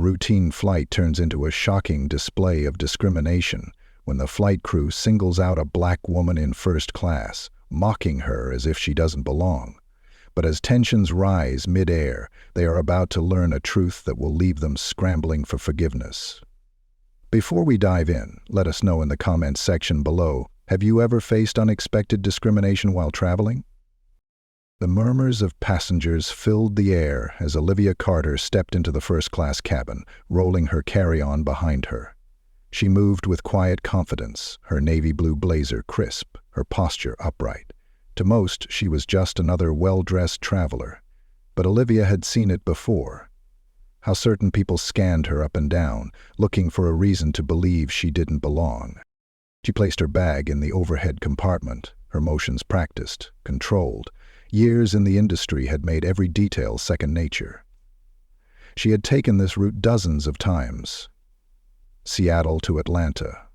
routine flight turns into a shocking display of discrimination when the flight crew singles out a black woman in first class, mocking her as if she doesn't belong. But as tensions rise mid-air, they are about to learn a truth that will leave them scrambling for forgiveness. Before we dive in, let us know in the comments section below, have you ever faced unexpected discrimination while traveling? The murmurs of passengers filled the air as Olivia Carter stepped into the first-class cabin, rolling her carry-on behind her. She moved with quiet confidence, her navy blue blazer crisp, her posture upright. To most, she was just another well-dressed traveler. But Olivia had seen it before. How certain people scanned her up and down, looking for a reason to believe she didn't belong. She placed her bag in the overhead compartment, her motions practiced, controlled. Years in the industry had made every detail second nature. She had taken this route dozens of times. Seattle to Atlanta.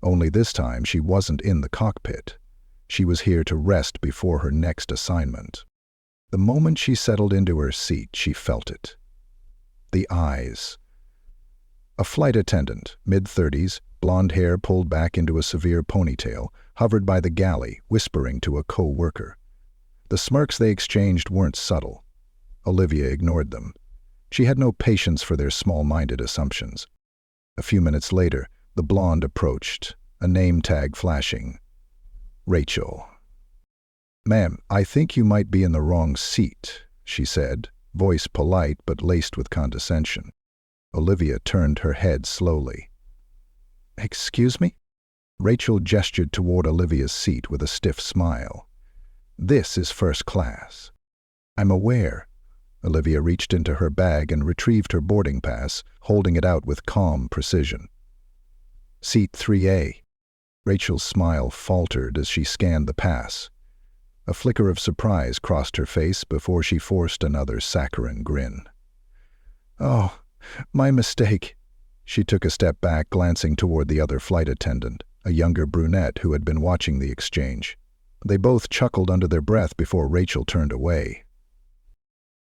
Only this time she wasn't in the cockpit. She was here to rest before her next assignment. The moment she settled into her seat, she felt it. The eyes. A flight attendant, mid-30s, blonde hair pulled back into a severe ponytail, hovered by the galley, whispering to a co-worker. The smirks they exchanged weren't subtle. Olivia ignored them. She had no patience for their small-minded assumptions. A few minutes later, the blonde approached, a name tag flashing. Rachel. "Ma'am, I think you might be in the wrong seat," she said, voice polite but laced with condescension. Olivia turned her head slowly. "Excuse me?" Rachel gestured toward Olivia's seat with a stiff smile. "This is first class." "I'm aware." Olivia reached into her bag and retrieved her boarding pass, holding it out with calm precision. "Seat 3A." Rachel's smile faltered as she scanned the pass. A flicker of surprise crossed her face before she forced another saccharine grin. "Oh, my mistake." She took a step back, glancing toward the other flight attendant, a younger brunette who had been watching the exchange. They both chuckled under their breath before Rachel turned away.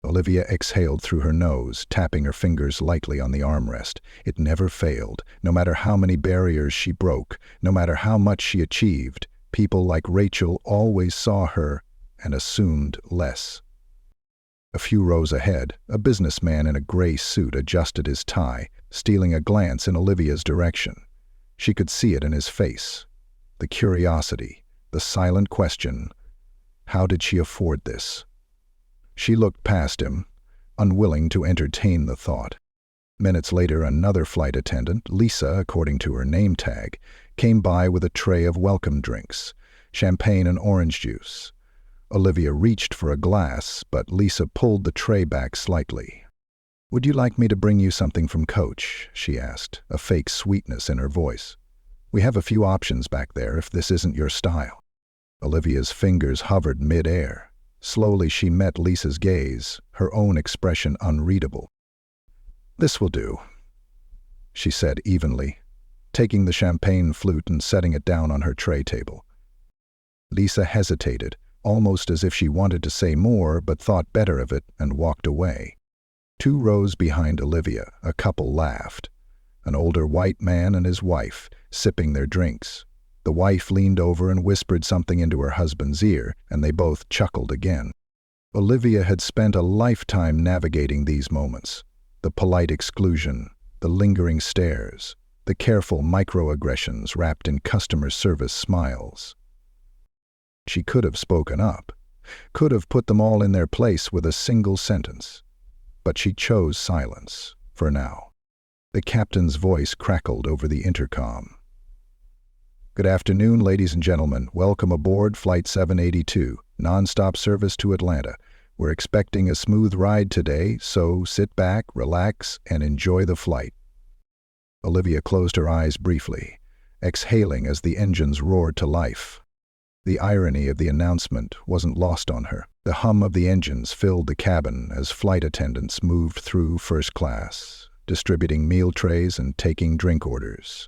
Olivia exhaled through her nose, tapping her fingers lightly on the armrest. It never failed. No matter how many barriers she broke, no matter how much she achieved, people like Rachel always saw her and assumed less. A few rows ahead, a businessman in a gray suit adjusted his tie, stealing a glance in Olivia's direction. She could see it in his face. The curiosity, the silent question, how did she afford this? She looked past him, unwilling to entertain the thought. Minutes later, another flight attendant, Lisa according to her name tag, came by with a tray of welcome drinks, champagne and orange juice. Olivia reached for a glass, but Lisa pulled the tray back slightly. "Would you like me to bring you something from Coach?" she asked, a fake sweetness in her voice. "We have a few options back there if this isn't your style." Olivia's fingers hovered mid-air. Slowly she met Lisa's gaze, her own expression unreadable. "This will do," she said evenly, taking the champagne flute and setting it down on her tray table. Lisa hesitated, almost as if she wanted to say more but thought better of it and walked away. 2 rows behind Olivia, a couple laughed. An older white man and his wife, sipping their drinks. The wife leaned over and whispered something into her husband's ear, and they both chuckled again. Olivia had spent a lifetime navigating these moments. The polite exclusion, the lingering stares, the careful microaggressions wrapped in customer service smiles. She could have spoken up, could have put them all in their place with a single sentence. But she chose silence, for now. The captain's voice crackled over the intercom. "Good afternoon, ladies and gentlemen. Welcome aboard Flight 782, non-stop service to Atlanta. We're expecting a smooth ride today, so sit back, relax, and enjoy the flight." Olivia closed her eyes briefly, exhaling as the engines roared to life. The irony of the announcement wasn't lost on her. The hum of the engines filled the cabin as flight attendants moved through first class, distributing meal trays and taking drink orders.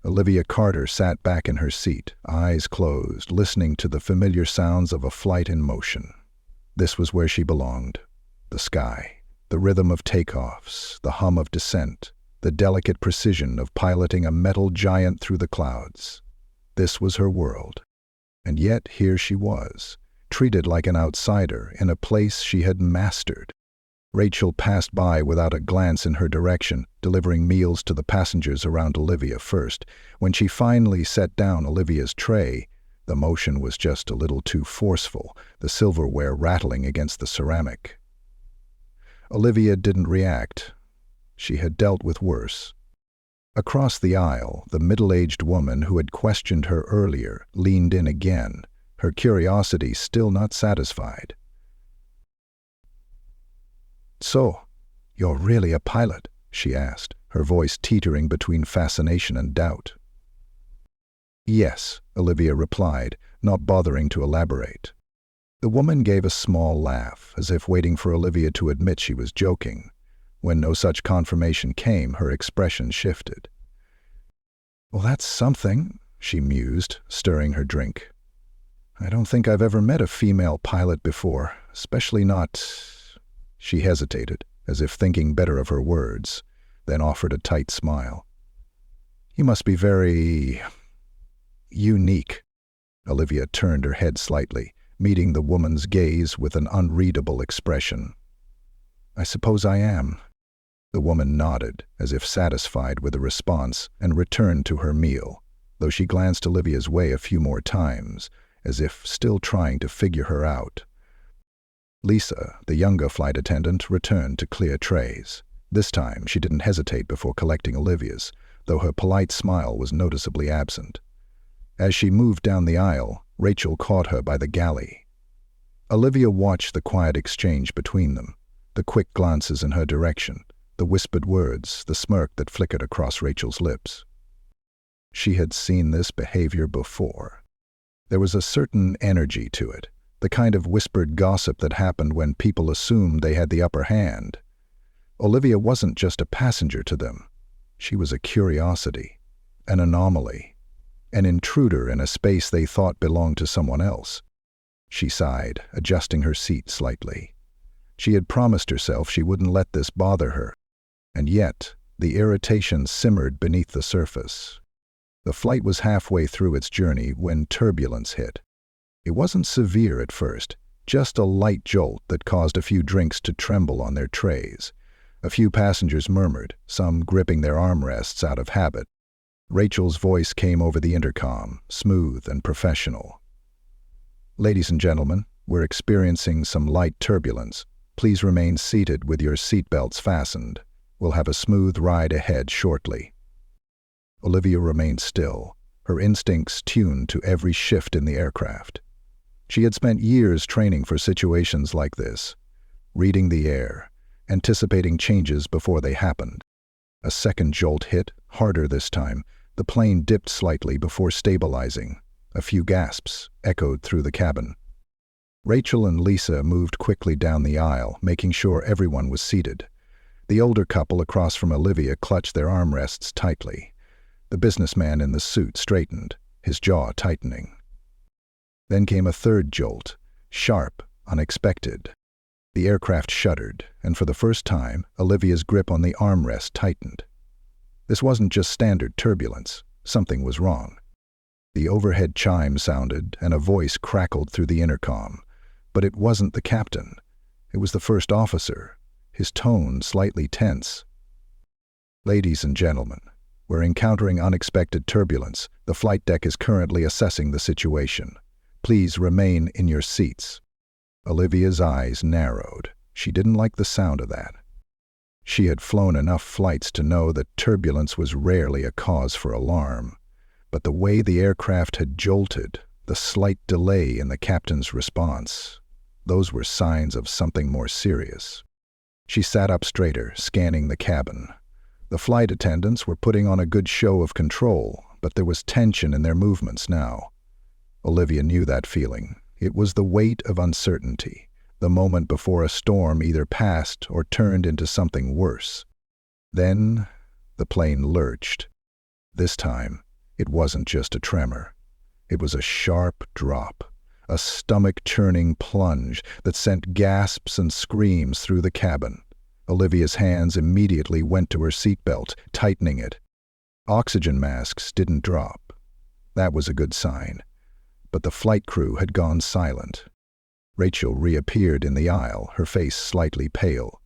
Olivia Carter sat back in her seat, eyes closed, listening to the familiar sounds of a flight in motion. This was where she belonged. The sky, The rhythm of takeoffs, the hum of descent, the delicate precision of piloting a metal giant through the clouds. This was her world. And yet here she was, treated like an outsider in a place she had mastered. Rachel passed by without a glance in her direction, delivering meals to the passengers around Olivia first. When she finally set down Olivia's tray, the motion was just a little too forceful, the silverware rattling against the ceramic. Olivia didn't react. She had dealt with worse. Across the aisle, the middle-aged woman who had questioned her earlier leaned in again, her curiosity still not satisfied. "So, you're really a pilot?" she asked, her voice teetering between fascination and doubt. "Yes," Olivia replied, not bothering to elaborate. The woman gave a small laugh, as if waiting for Olivia to admit she was joking. When no such confirmation came, her expression shifted. "Well, that's something," she mused, stirring her drink. "I don't think I've ever met a female pilot before, especially not—" She hesitated, as if thinking better of her words, then offered a tight smile. "You must be very unique." Olivia turned her head slightly, meeting the woman's gaze with an unreadable expression. "I suppose I am." The woman nodded, as if satisfied with the response, and returned to her meal, though she glanced Olivia's way a few more times, as if still trying to figure her out. Lisa, the younger flight attendant, returned to clear trays. This time, she didn't hesitate before collecting Olivia's, though her polite smile was noticeably absent. As she moved down the aisle, Rachel caught her by the galley. Olivia watched the quiet exchange between them, the quick glances in her direction, the whispered words, the smirk that flickered across Rachel's lips. She had seen this behavior before. There was a certain energy to it, the kind of whispered gossip that happened when people assumed they had the upper hand. Olivia wasn't just a passenger to them. She was a curiosity, an anomaly, an intruder in a space they thought belonged to someone else. She sighed, adjusting her seat slightly. She had promised herself she wouldn't let this bother her, and yet the irritation simmered beneath the surface. The flight was halfway through its journey when turbulence hit. It wasn't severe at first, just a light jolt that caused a few drinks to tremble on their trays. A few passengers murmured, some gripping their armrests out of habit. Rachel's voice came over the intercom, smooth and professional. "Ladies and gentlemen, we're experiencing some light turbulence. Please remain seated with your seatbelts fastened. We'll have a smooth ride ahead shortly." Olivia remained still, her instincts tuned to every shift in the aircraft. She had spent years training for situations like this, reading the air, anticipating changes before they happened. A second jolt hit, harder this time. The plane dipped slightly before stabilizing. A few gasps echoed through the cabin. Rachel and Lisa moved quickly down the aisle, making sure everyone was seated. The older couple across from Olivia clutched their armrests tightly. The businessman in the suit straightened, his jaw tightening. Then came a third jolt, sharp, unexpected. The aircraft shuddered, and for the first time, Olivia's grip on the armrest tightened. This wasn't just standard turbulence. Something was wrong. The overhead chime sounded, and a voice crackled through the intercom. But it wasn't the captain. It was the first officer, his tone slightly tense. "Ladies and gentlemen, we're encountering unexpected turbulence. The flight deck is currently assessing the situation. Please remain in your seats." Olivia's eyes narrowed. She didn't like the sound of that. She had flown enough flights to know that turbulence was rarely a cause for alarm. But the way the aircraft had jolted, the slight delay in the captain's response, those were signs of something more serious. She sat up straighter, scanning the cabin. The flight attendants were putting on a good show of control, but there was tension in their movements now. Olivia knew that feeling. It was the weight of uncertainty, the moment before a storm either passed or turned into something worse. Then the plane lurched. This time, it wasn't just a tremor. It was a sharp drop, a stomach-churning plunge that sent gasps and screams through the cabin. Olivia's hands immediately went to her seatbelt, tightening it. Oxygen masks didn't drop. That was a good sign. But the flight crew had gone silent. Rachel reappeared in the aisle, her face slightly pale.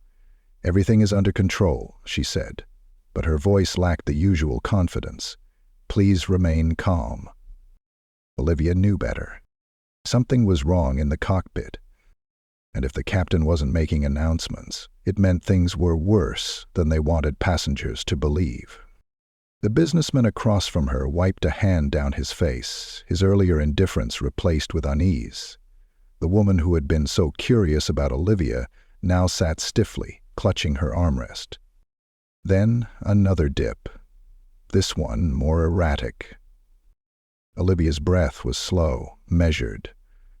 "Everything is under control," she said, but her voice lacked the usual confidence. "Please remain calm." Olivia knew better. Something was wrong in the cockpit. And if the captain wasn't making announcements, it meant things were worse than they wanted passengers to believe. The businessman across from her wiped a hand down his face, his earlier indifference replaced with unease. The woman who had been so curious about Olivia now sat stiffly, clutching her armrest. Then another dip. This one more erratic. Olivia's breath was slow, measured.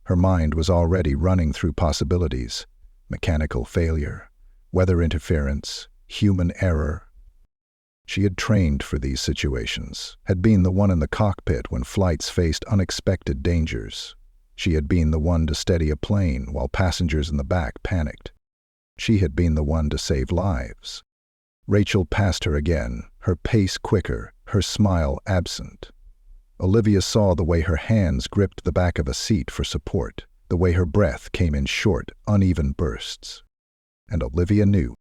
Her mind was already running through possibilities: mechanical failure, weather interference, human error. She had trained for these situations, had been the one in the cockpit when flights faced unexpected dangers. She had been the one to steady a plane while passengers in the back panicked. She had been the one to save lives. Rachel passed her again, her pace quicker, her smile absent. Olivia saw the way her hands gripped the back of a seat for support, the way her breath came in short, uneven bursts. And Olivia knew.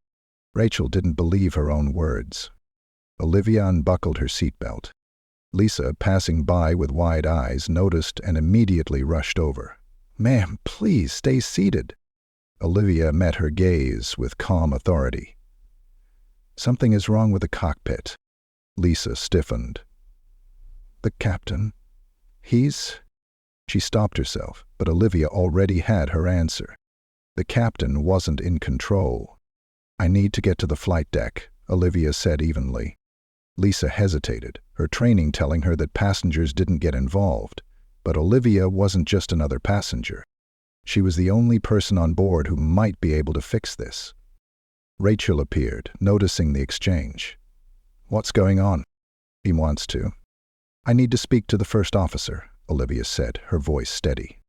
Rachel didn't believe her own words. Olivia unbuckled her seatbelt. Lisa, passing by with wide eyes, noticed and immediately rushed over. "Ma'am, please stay seated." Olivia met her gaze with calm authority. "Something is wrong with the cockpit." Lisa stiffened. "The captain? He's—" She stopped herself, but Olivia already had her answer. The captain wasn't in control. "I need to get to the flight deck," Olivia said evenly. Lisa hesitated, her training telling her that passengers didn't get involved. But Olivia wasn't just another passenger. She was the only person on board who might be able to fix this. Rachel appeared, noticing the exchange. "What's going on?" "He wants to." "I need to speak to the first officer," Olivia said, her voice steady.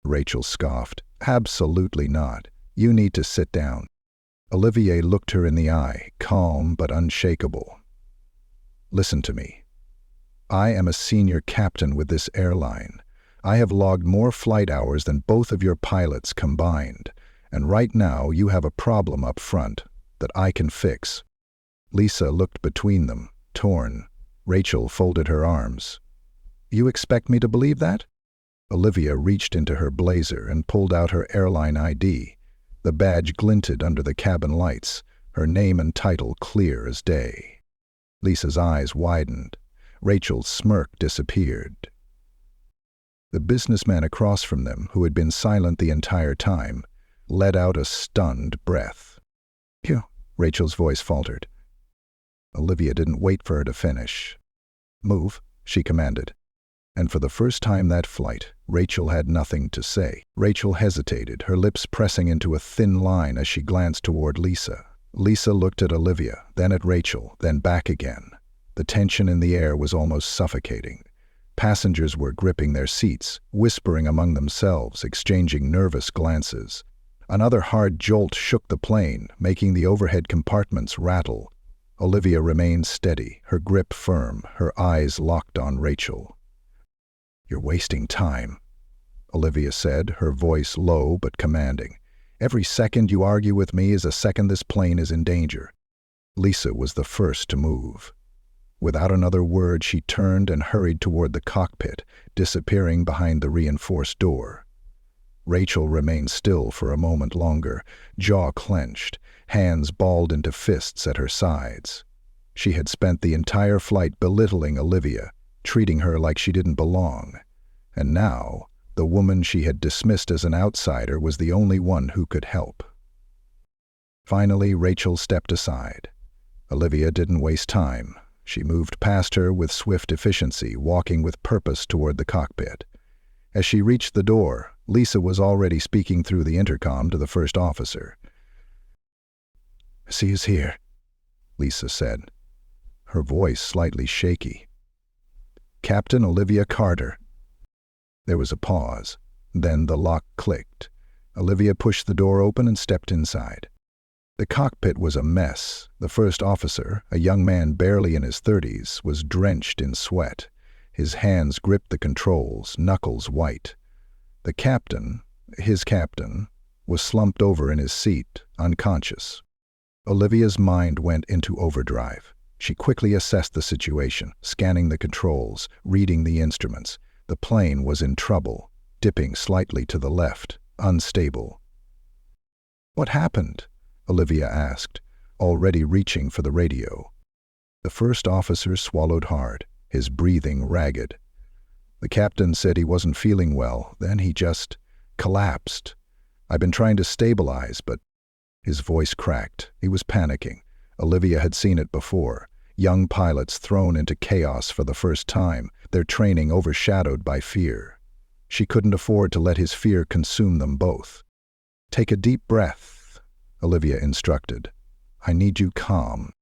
Rachel scoffed. "Absolutely not. You need to sit down." Olivier looked her in the eye, calm but unshakable. "Listen to me. I am a senior captain with this airline. I have logged more flight hours than both of your pilots combined, and right now you have a problem up front that I can fix." Lisa looked between them, torn. Rachel folded her arms. "You expect me to believe that?" Olivia reached into her blazer and pulled out her airline ID. The badge glinted under the cabin lights, her name and title clear as day. Lisa's eyes widened. Rachel's smirk disappeared. The businessman across from them, who had been silent the entire time, let out a stunned breath. "Phew," Rachel's voice faltered. Olivia didn't wait for her to finish. "Move," she commanded. And for the first time that flight, Rachel had nothing to say. Rachel hesitated, her lips pressing into a thin line as she glanced toward Lisa. Lisa looked at Olivia, then at Rachel, then back again. The tension in the air was almost suffocating. Passengers were gripping their seats, whispering among themselves, exchanging nervous glances. Another hard jolt shook the plane, making the overhead compartments rattle. Olivia remained steady, her grip firm, her eyes locked on Rachel. "You're wasting time," Olivia said, her voice low but commanding. "Every second you argue with me is a second this plane is in danger." Lisa was the first to move. Without another word, she turned and hurried toward the cockpit, disappearing behind the reinforced door. Rachel remained still for a moment longer, jaw clenched, hands balled into fists at her sides. She had spent the entire flight belittling Olivia, treating her like she didn't belong. And now, the woman she had dismissed as an outsider was the only one who could help. Finally, Rachel stepped aside. Olivia didn't waste time. She moved past her with swift efficiency, walking with purpose toward the cockpit. As she reached the door, Lisa was already speaking through the intercom to the first officer. "See who's here," Lisa said, her voice slightly shaky. "Captain Olivia Carter." There was a pause. Then the lock clicked. Olivia pushed the door open and stepped inside. The cockpit was a mess. The first officer, a young man barely in his 30s, was drenched in sweat. His hands gripped the controls, knuckles white. The captain, his captain, was slumped over in his seat, unconscious. Olivia's mind went into overdrive. She quickly assessed the situation, scanning the controls, reading the instruments. The plane was in trouble, dipping slightly to the left, unstable. "What happened?" Olivia asked, already reaching for the radio. The first officer swallowed hard, his breathing ragged. The captain said he wasn't feeling well, then he just collapsed. "I've been trying to stabilize, but—" His voice cracked. He was panicking. Olivia had seen it before. Young pilots thrown into chaos for the first time, their training overshadowed by fear. She couldn't afford to let his fear consume them both. "Take a deep breath," Olivia instructed. "I need you calm."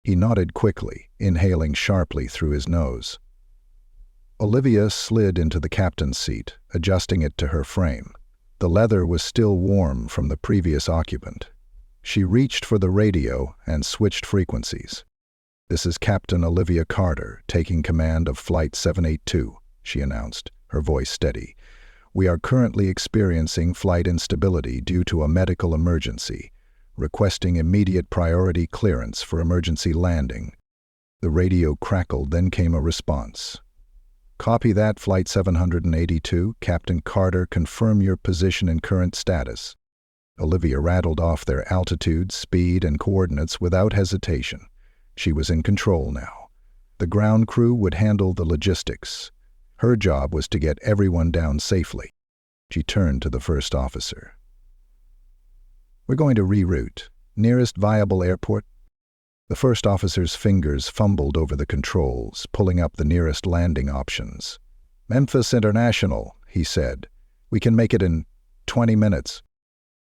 He nodded quickly, inhaling sharply through his nose. Olivia slid into the captain's seat, adjusting it to her frame. The leather was still warm from the previous occupant. She reached for the radio and switched frequencies. "This is Captain Olivia Carter, taking command of Flight 782, she announced, her voice steady. "We are currently experiencing flight instability due to a medical emergency, requesting immediate priority clearance for emergency landing." The radio crackled, then came a response. "Copy that, Flight 782. Captain Carter, confirm your position and current status." Olivia rattled off their altitude, speed, and coordinates without hesitation. She was in control now. The ground crew would handle the logistics. Her job was to get everyone down safely. She turned to the first officer. "We're going to reroute. Nearest viable airport?" The first officer's fingers fumbled over the controls, pulling up the nearest landing options. "Memphis International," he said. "We can make it in 20 minutes.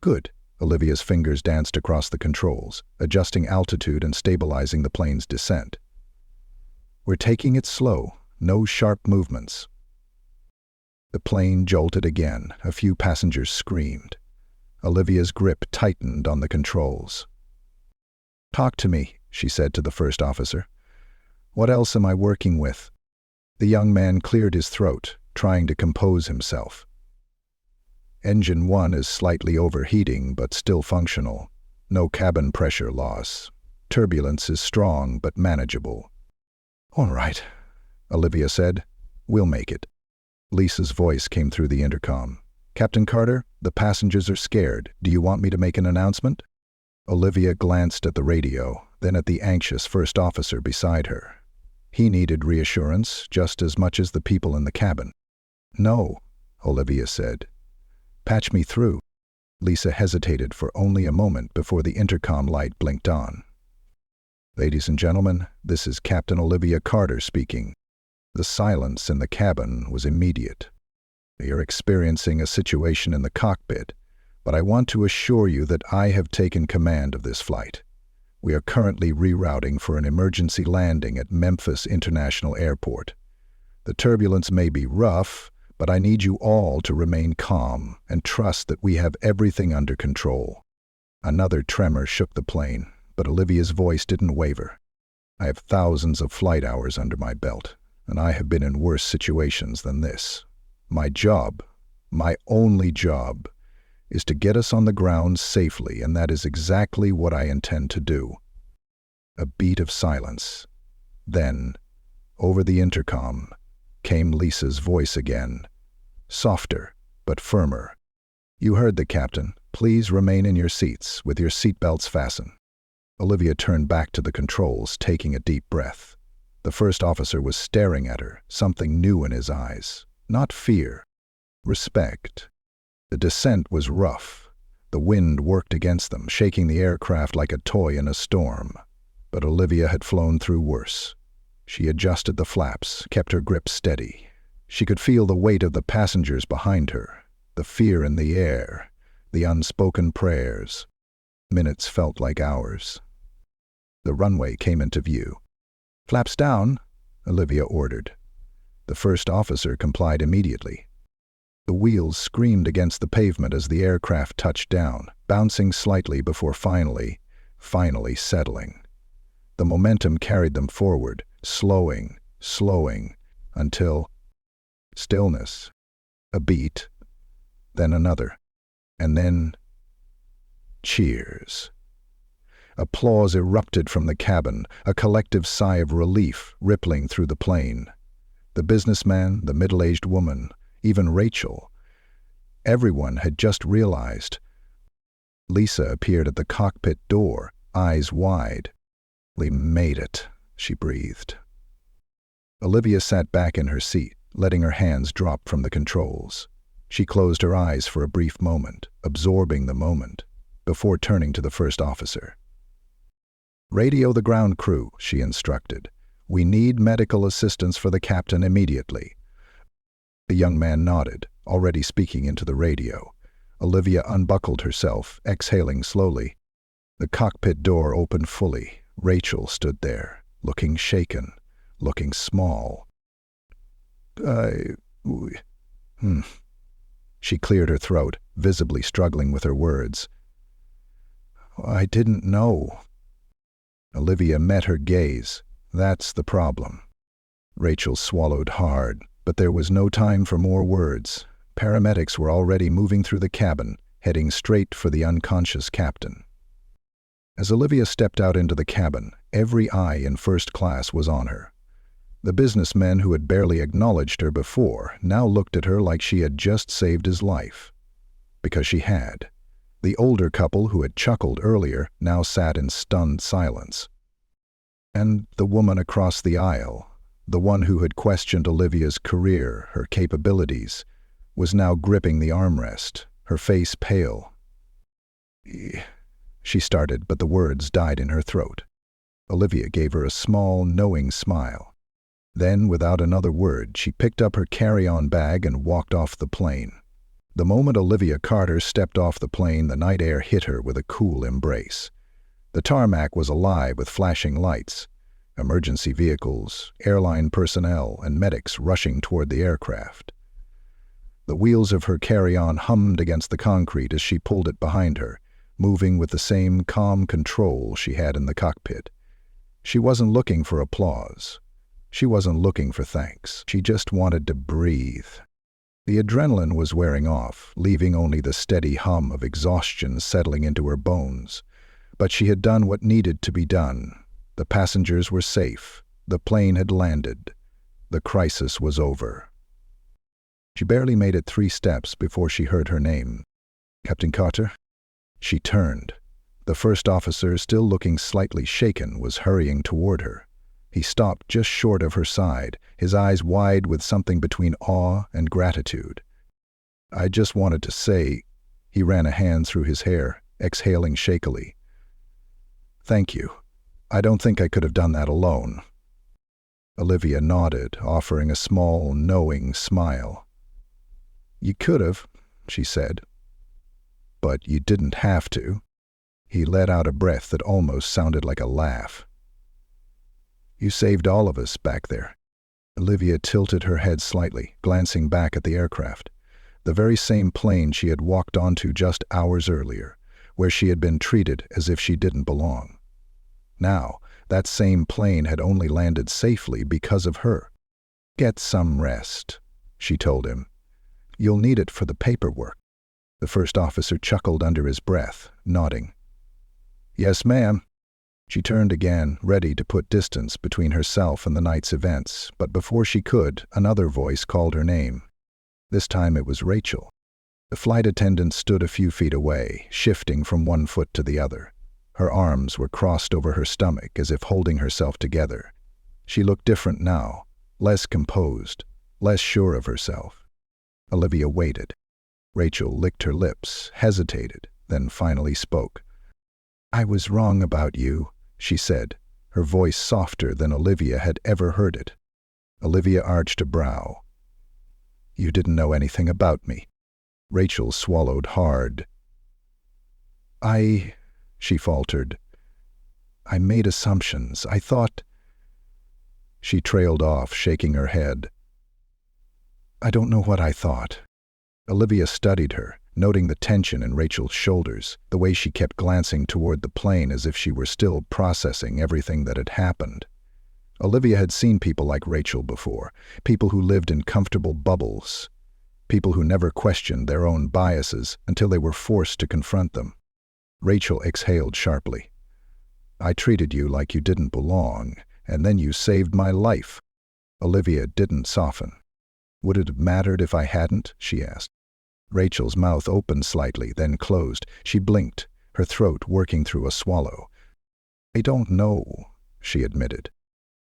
"Good." Olivia's fingers danced across the controls, adjusting altitude and stabilizing the plane's descent. "We're taking it slow, no sharp movements." The plane jolted again. A few passengers screamed. Olivia's grip tightened on the controls. "Talk to me," she said to the first officer. "What else am I working with?" The young man cleared his throat, trying to compose himself. "Engine 1 is slightly overheating, but still functional. No cabin pressure loss. Turbulence is strong, but manageable." "All right," Olivia said. "We'll make it." Lisa's voice came through the intercom. "Captain Carter, the passengers are scared. Do you want me to make an announcement?" Olivia glanced at the radio, then at the anxious first officer beside her. He needed reassurance just as much as the people in the cabin. "No," Olivia said. "Patch me through." Lisa hesitated for only a moment before the intercom light blinked on. "Ladies and gentlemen, this is Captain Olivia Carter speaking." The silence in the cabin was immediate. "We are experiencing a situation in the cockpit, but I want to assure you that I have taken command of this flight. We are currently rerouting for an emergency landing at Memphis International Airport. The turbulence may be rough, but I need you all to remain calm and trust that we have everything under control." Another tremor shook the plane, but Olivia's voice didn't waver. "I have thousands of flight hours under my belt, and I have been in worse situations than this. My job, my only job, is to get us on the ground safely, and that is exactly what I intend to do." A beat of silence. Then, over the intercom, came Lisa's voice again, softer but firmer. "You heard the captain. Please remain in your seats with your seatbelts fastened." Olivia turned back to the controls, taking a deep breath. The first officer was staring at her, something new in his eyes. Not fear. Respect. The descent was rough. The wind worked against them, shaking the aircraft like a toy in a storm. But Olivia had flown through worse. She adjusted the flaps, kept her grip steady. She could feel the weight of the passengers behind her, the fear in the air, the unspoken prayers. Minutes felt like hours. The runway came into view. "Flaps down," Olivia ordered. The first officer complied immediately. The wheels screamed against the pavement as the aircraft touched down, bouncing slightly before finally, finally settling. The momentum carried them forward, slowing, until stillness, a beat, then another, and then cheers. Applause erupted from the cabin, a collective sigh of relief rippling through the plane. The businessman, the middle-aged woman, even Rachel. Everyone had just realized. Lisa appeared at the cockpit door, eyes wide. "We made it," she breathed. Olivia sat back in her seat, letting her hands drop from the controls. She closed her eyes for a brief moment, absorbing the moment, before turning to the first officer. "Radio the ground crew," she instructed. "We need medical assistance for the captain immediately." The young man nodded, already speaking into the radio. Olivia unbuckled herself, exhaling slowly. The cockpit door opened fully. Rachel stood there, looking shaken, looking small. She cleared her throat, visibly struggling with her words. "I didn't know." Olivia met her gaze. "That's the problem." Rachel swallowed hard, but there was no time for more words. Paramedics were already moving through the cabin, heading straight for the unconscious captain. As Olivia stepped out into the cabin, every eye in first class was on her. The businessmen who had barely acknowledged her before now looked at her like she had just saved his life. Because she had. The older couple who had chuckled earlier now sat in stunned silence. And the woman across the aisle, the one who had questioned Olivia's career, her capabilities, was now gripping the armrest, her face pale. She started, but the words died in her throat. Olivia gave her a small, knowing smile. Then, without another word, she picked up her carry-on bag and walked off the plane. The moment Olivia Carter stepped off the plane, the night air hit her with a cool embrace. The tarmac was alive with flashing lights, emergency vehicles, airline personnel, and medics rushing toward the aircraft. The wheels of her carry-on hummed against the concrete as she pulled it behind her, moving with the same calm control she had in the cockpit. She wasn't looking for applause. She wasn't looking for thanks. She just wanted to breathe. The adrenaline was wearing off, leaving only the steady hum of exhaustion settling into her bones. But she had done what needed to be done. The passengers were safe. The plane had landed. The crisis was over. She barely made it 3 steps before she heard her name. "Captain Carter?" She turned. The first officer, still looking slightly shaken, was hurrying toward her. He stopped just short of her side, his eyes wide with something between awe and gratitude. "I just wanted to say," he ran a hand through his hair, exhaling shakily. "Thank you. I don't think I could have done that alone." Olivia nodded, offering a small, knowing smile. "You could have," she said. "But you didn't have to." He let out a breath that almost sounded like a laugh. "You saved all of us back there." Olivia tilted her head slightly, glancing back at the aircraft. The very same plane she had walked onto just hours earlier, where she had been treated as if she didn't belong. Now, that same plane had only landed safely because of her. "Get some rest," she told him. "You'll need it for the paperwork." The first officer chuckled under his breath, nodding. "Yes, ma'am." She turned again, ready to put distance between herself and the night's events, but before she could, another voice called her name. This time it was Rachel. The flight attendant stood a few feet away, shifting from one foot to the other. Her arms were crossed over her stomach as if holding herself together. She looked different now, less composed, less sure of herself. Olivia waited. Rachel licked her lips, hesitated, then finally spoke. "I was wrong about you," she said, her voice softer than Olivia had ever heard it. Olivia arched a brow. "You didn't know anything about me." Rachel swallowed hard. She faltered. "I made assumptions. I thought—" She trailed off, shaking her head. "I don't know what I thought." Olivia studied her, noting the tension in Rachel's shoulders, the way she kept glancing toward the plane as if she were still processing everything that had happened. Olivia had seen people like Rachel before, people who lived in comfortable bubbles, people who never questioned their own biases until they were forced to confront them. Rachel exhaled sharply. "I treated you like you didn't belong, and then you saved my life." Olivia didn't soften. "Would it have mattered if I hadn't?" she asked. Rachel's mouth opened slightly, then closed. She blinked, her throat working through a swallow. "I don't know," she admitted.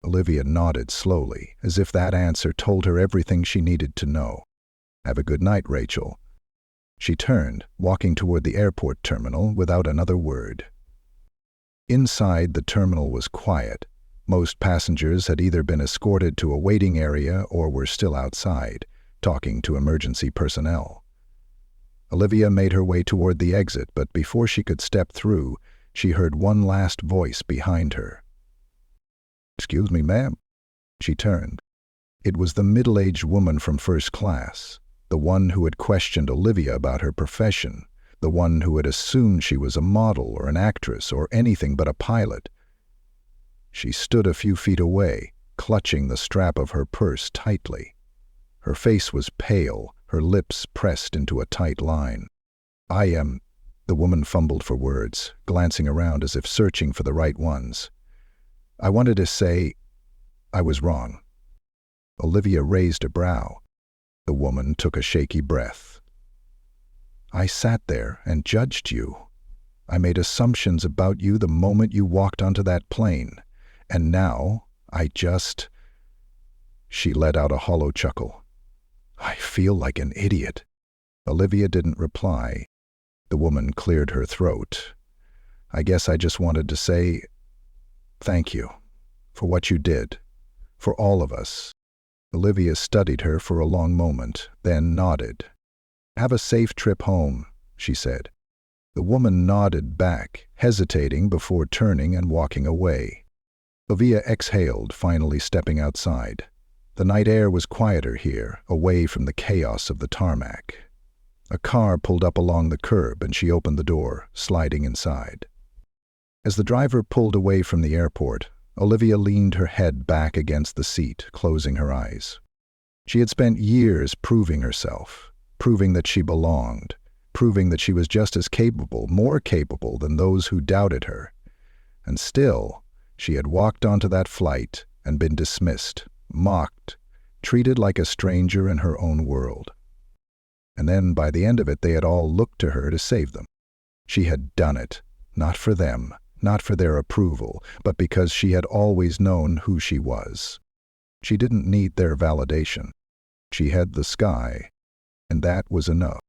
Olivia nodded slowly, as if that answer told her everything she needed to know. "Have a good night, Rachel." She turned, walking toward the airport terminal without another word. Inside, the terminal was quiet. Most passengers had either been escorted to a waiting area or were still outside, talking to emergency personnel. Olivia made her way toward the exit, but before she could step through, she heard one last voice behind her. "Excuse me, ma'am." She turned. It was the middle-aged woman from first class, the one who had questioned Olivia about her profession, the one who had assumed she was a model or an actress or anything but a pilot. She stood a few feet away, clutching the strap of her purse tightly. Her face was pale, her lips pressed into a tight line. The woman fumbled for words, glancing around as if searching for the right ones. "I wanted to say, I was wrong." Olivia raised a brow. The woman took a shaky breath. "I sat there and judged you. I made assumptions about you the moment you walked onto that plane. And now, She let out a hollow chuckle. "I feel like an idiot." Olivia didn't reply. The woman cleared her throat. "I guess I just wanted to say thank you for what you did, for all of us." Olivia studied her for a long moment, then nodded. "Have a safe trip home," she said. The woman nodded back, hesitating before turning and walking away. Olivia exhaled, finally stepping outside. The night air was quieter here, away from the chaos of the tarmac. A car pulled up along the curb and she opened the door, sliding inside. As the driver pulled away from the airport, Olivia leaned her head back against the seat, closing her eyes. She had spent years proving herself, proving that she belonged, proving that she was just as capable, more capable than those who doubted her. And still, she had walked onto that flight and been dismissed, mocked, treated like a stranger in her own world. And then, by the end of it, they had all looked to her to save them. She had done it, not for them, not for their approval, but because she had always known who she was. She didn't need their validation. She had the sky, and that was enough.